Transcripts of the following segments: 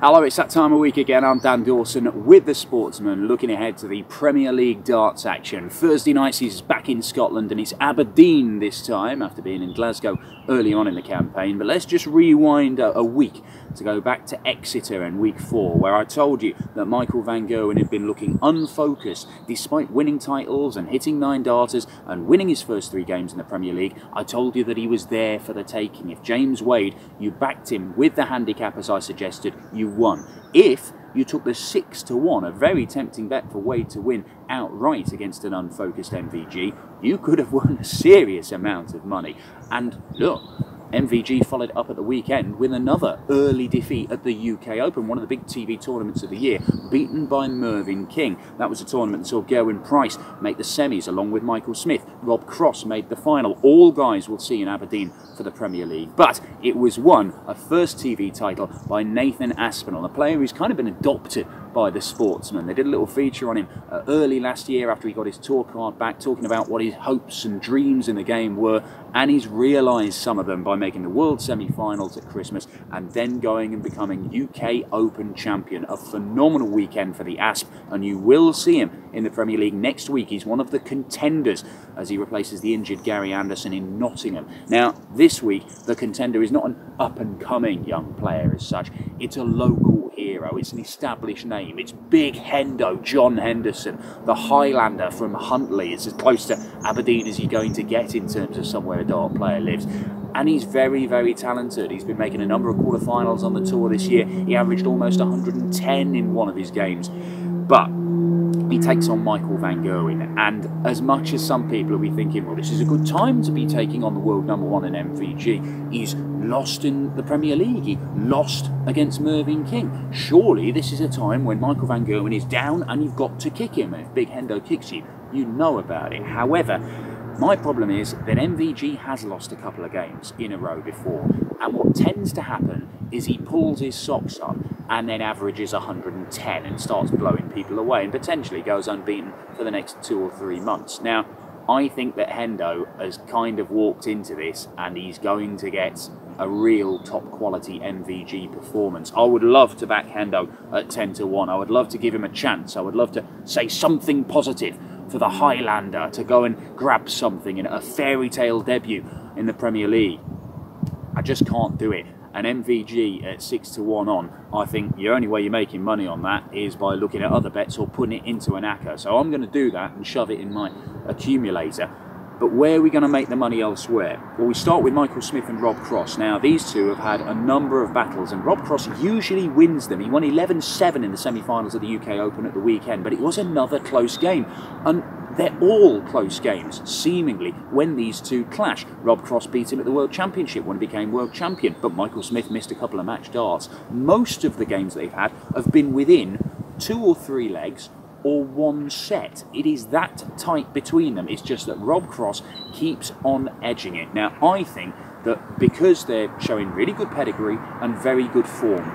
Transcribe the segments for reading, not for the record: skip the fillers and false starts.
Hello, it's that time of week again. I'm Dan Dawson with The Sportsman, looking ahead to the Premier League darts action. Thursday night he's back in Scotland and it's Aberdeen this time after being in Glasgow early on in the campaign. But let's just rewind a week to go back to Exeter in week 4, where I told you that Michael van Gerwen had been looking unfocused despite winning titles and hitting 9 darters and winning his first 3 games in the Premier League. I told you that he was there for the taking. If James Wade, you backed him with the handicap as I suggested, you won. If you took the 6-1, a very tempting bet for Wade to win outright against an unfocused MVG, you could have won a serious amount of money. And look, MVG followed up at the weekend with another early defeat at the UK Open, one of the big TV tournaments of the year, beaten by Mervyn King. That was a tournament that saw Gerwin Price make the semis along with Michael Smith. Rob Cross made the final. All guys will see in Aberdeen for the Premier League. But it was won, a first TV title, by Nathan Aspinall, a player who's kind of been adopted by The Sportsman. They did a little feature on him early last year after he got his tour card back, talking about what his hopes and dreams in the game were, and he's realised some of them by making the World Semi-Finals at Christmas and then going and becoming UK Open champion. A phenomenal weekend for the Asp, and you will see him in the Premier League next week. He's one of the contenders as he replaces the injured Gary Anderson in Nottingham. Now, this week, the contender is not an up-and-coming young player as such. It's a local hero. It's an established name. It's Big Hendo, John Henderson, the Highlander from Huntly. It's as close to Aberdeen as you're going to get in terms of somewhere a dart player lives. And he's very, very talented. He's been making a number of quarterfinals on the tour this year. He averaged almost 110 in one of his games. But he takes on Michael van Gerwen, and as much as some people will be thinking, well, this is a good time to be taking on the world #1 in MVG, he's lost in the Premier League, he lost against Mervyn King. Surely this is a time when Michael van Gerwen is down and you've got to kick him. If Big Hendo kicks you, you know about it. However, my problem is that MVG has lost a couple of games in a row before, and what tends to happen is he pulls his socks up and then averages 110 and starts blowing people away and potentially goes unbeaten for the next 2 or 3 months. Now, I think that Hendo has kind of walked into this and he's going to get a real top quality MVG performance. I would love to back Hendo at 10-1. I would love to give him a chance. I would love to say something positive for the Highlander to go and grab something in a fairy tale debut in the Premier League. I just can't do it. An MVG at 6-1 on, I think the only way you're making money on that is by looking at other bets or putting it into an ACCA. So I'm going to do that and shove it in my accumulator. But where are we going to make the money elsewhere? Well, we start with Michael Smith and Rob Cross. Now, these two have had a number of battles, and Rob Cross usually wins them. He won 11-7 in the semi-finals of the UK Open at the weekend, but it was another close game. And they're all close games, seemingly, when these two clash. Rob Cross beat him at the World Championship when he became world champion, but Michael Smith missed a couple of match darts. Most of the games they've had have been within 2 or 3 legs or 1 set. It is that tight between them. It's just that Rob Cross keeps on edging it. Now, I think that because they're showing really good pedigree and very good form,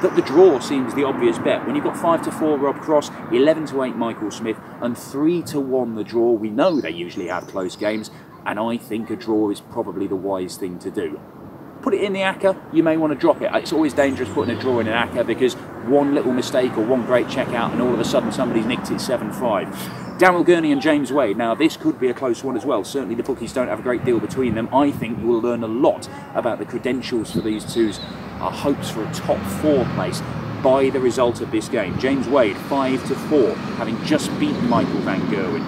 that the draw seems the obvious bet. When you've got 5-4 Rob Cross, 11-8 Michael Smith, and 3-1 the draw, we know they usually have close games, and I think a draw is probably the wise thing to do. Put it in the ACCA, you may want to drop it. It's always dangerous putting a draw in an ACCA because one little mistake or one great check out and all of a sudden somebody's nicked it 7-5. Daryl Gurney and James Wade, now this could be a close one as well. Certainly the bookies don't have a great deal between them. I think you will learn a lot about the credentials for these two's hopes for a top 4 place by the result of this game. James Wade 5-4, having just beaten Michael van Gerwen.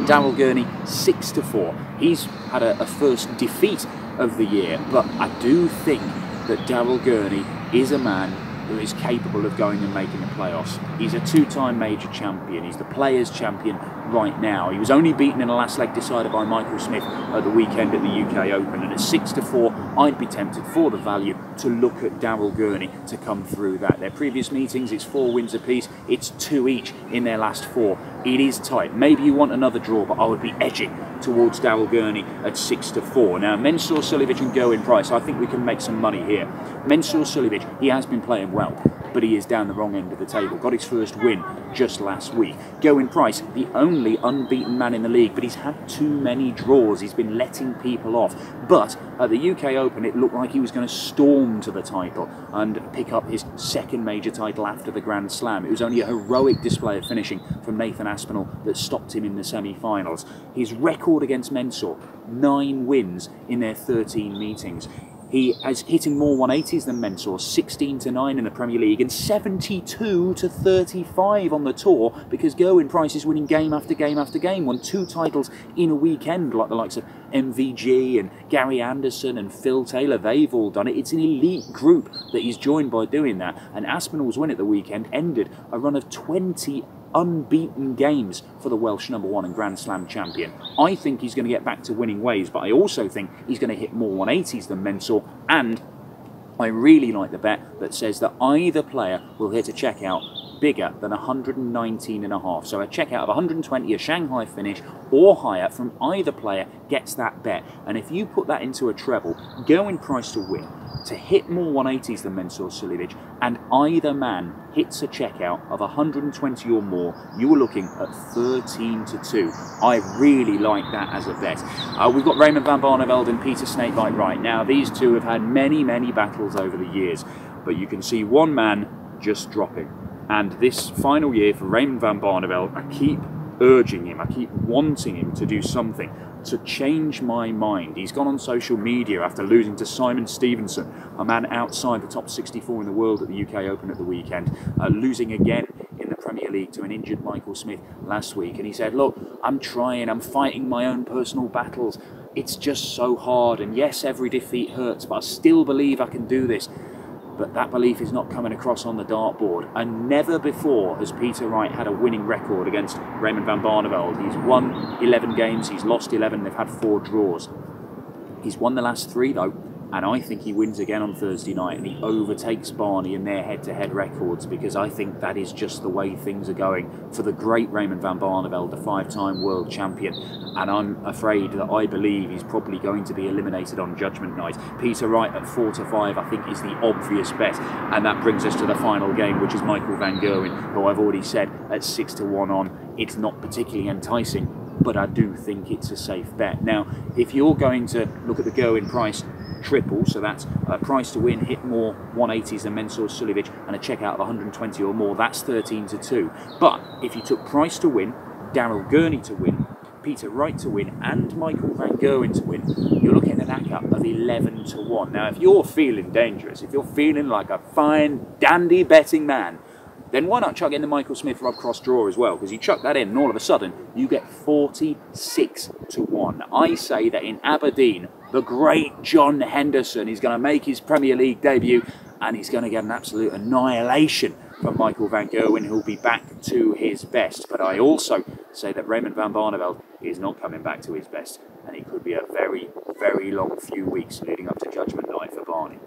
Daryl Gurney 6-4. He's had a first defeat of the year, but I do think that Daryl Gurney is a man who is capable of going and making the playoffs. He's a 2-time major champion. He's the players' champion right now. He was only beaten in a last leg decider by Michael Smith at the weekend at the UK Open, and at 6-4 I'd be tempted for the value to look at Daryl Gurney to come through that. Their previous meetings, it's 4 wins apiece, it's 2 each in their last 4. It is tight. Maybe you want another draw, but I would be edging towards Daryl Gurney at 6-4. Now, Mensur Suljovic and Gerwin Price, I think we can make some money here. Mensur Suljovic, he has been playing well, but he is down the wrong end of the table. Got his first win just last week. Gerwen Price, the only unbeaten man in the league, but he's had too many draws. He's been letting people off. But at the UK Open, it looked like he was going to storm to the title and pick up his second major title after the Grand Slam. It was only a heroic display of finishing from Nathan Aspinall that stopped him in the semi-finals. His record against Mensah, 9 wins in their 13 meetings. He is hitting more 180s than Mensah, 16-9 in the Premier League and 72-35 on the tour, because Gerwen Price is winning game after game after game. Won 2 titles in a weekend, like the likes of MVG and Gary Anderson and Phil Taylor. They've all done it. It's an elite group that he's joined by doing that. And Aspinall's win at the weekend ended a run of 20 unbeaten games for the Welsh #1 and Grand Slam champion. I think he's going to get back to winning ways, but I also think he's going to hit more 180s than Mensah, and I really like the bet that says that either player will hit a checkout bigger than 119.5. So a checkout of 120, a Shanghai finish or higher from either player gets that bet. And if you put that into a treble, Gerwen Price to win, to hit more 180s than Mensah Suljovic, and either man hits a checkout of 120 or more, you are looking at 13-2. I really like that as a bet. We've got Raymond van Barneveld and Peter Snakebite Wright. Now, these two have had many, many battles over the years, but you can see one man just dropping. And this final year for Raymond van Barneveld, I keep urging him, I keep wanting him to do something to change my mind. He's gone on social media after losing to Simon Stevenson, a man outside the top 64 in the world at the UK Open at the weekend, losing again in the Premier League to an injured Michael Smith last week. And he said, look, I'm trying, I'm fighting my own personal battles. It's just so hard, and yes, every defeat hurts, but I still believe I can do this. But that belief is not coming across on the dartboard. And never before has Peter Wright had a winning record against Raymond van Barneveld. He's won 11 games, he's lost 11, they've had 4 draws. He's won the last 3 though, and I think he wins again on Thursday night, and he overtakes Barney in their head-to-head records, because I think that is just the way things are going for the great Raymond van Barneveld, the 5-time world champion. And I'm afraid that I believe he's probably going to be eliminated on Judgment Night. Peter Wright at 4-5, I think, is the obvious bet. And that brings us to the final game, which is Michael van Gerwen, who I've already said at 6-1 on. It's not particularly enticing, but I do think it's a safe bet. Now, if you're going to look at the Gerwen Price triple, so that's a price to win, hit more 180s than Mensah Suljovic, and a checkout of 120 or more, that's 13-2. But if you took Price to win, Daryl Gurney to win, Peter Wright to win, and Michael van Gerwen to win, you're looking at an ACAP of 11-1. Now, if you're feeling dangerous, if you're feeling like a fine, dandy betting man, then why not chuck in the Michael Smith Rob Cross draw as well? Because you chuck that in, and all of a sudden, you get 46-1. I say that in Aberdeen, the great John Henderson is going to make his Premier League debut, and he's going to get an absolute annihilation from Michael van Gerwen, who'll be back to his best. But I also say that Raymond van Barneveld is not coming back to his best, and it could be a very, very long few weeks leading up to Judgment Night for Barney.